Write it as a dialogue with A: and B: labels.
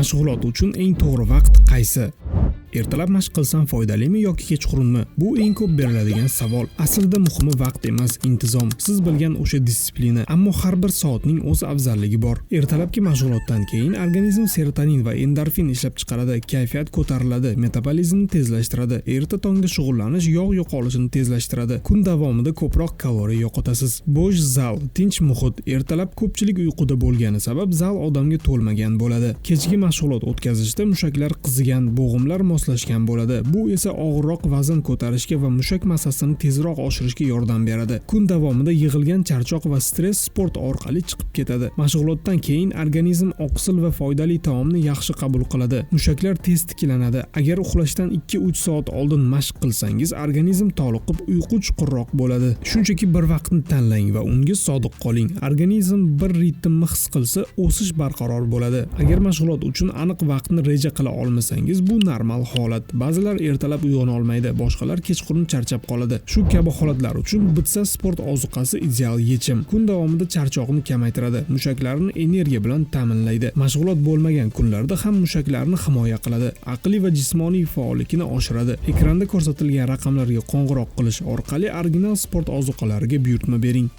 A: Mashg'ulot uchun eng to'g'ri vaqt qaysi? Ertalab mashq qilsam foydalimi yoki kechqurunmi? Bu eng ko'p beriladigan savol. Aslida muhimi vaqt emas, intizom. Siz bilgan o'sha disiplina, ammo har bir soatning o'z afzalligi bor. Ertalabki mashg'ulotdan keyin organizm serotonin va endorfin ishlab chiqaradi, kayfiyat ko'tariladi, metabolizmni tezlashtiradi. Erta tongda shug'ullanish yog' yo'qolishini tezlashtiradi. Kun davomida ko'proq kaloriya yo'qotasiz. Bo'sh zal, tinch muhit. Ertalab ko'pchilik uyquda bo'lgani sabab zal odamga to'lmagan bo'ladi. Kechki mashg'ulot o'tkazishda mushaklar qizigan, bo'g'imlar moslashgan bo'ladi. Bu esa og'irroq vazn ko'tarishga va mushak massasini tezroq oshirishga yordam beradi. Kun davomida yig'ilgan charchoq va stress sport orqali chiqib ketadi. Mashg'ulotdan keyin organizm oqsil va foydali taomni yaxshi qabul qiladi. Mushaklar tez tiklanadi. Agar uxlashdan 2-3 soat oldin mashq qilsangiz, organizm toliqib uyqu chuqurroq bo'ladi. Shunchaki bir vaqtni tanlang va unga sodiq qoling. Organizm bir ritmni his qilsa, o'sish barqaror bo'ladi. Agar mashg'ulot uchun aniq vaqtni reja qila olmasangiz, bu normal holat. Ba'zilar ertalab uyg'ona olmaydi, boshqalar kechqurun charchab qoladi. Shu kabi holatlar uchun bitsa sport ozuqasi ideal yechim. Kun davomida charchoqni kamaytiradi, mushaklarni energiya bilan ta'minlaydi. Mashg'ulot bo'lmagan kunlarda ham mushaklarni himoya qiladi, aqliy va jismoniy faollikni oshiradi. Ekranda ko'rsatilgan raqamlarga qo'ng'iroq qilish orqali original sport ozuqalariga buyurtma bering.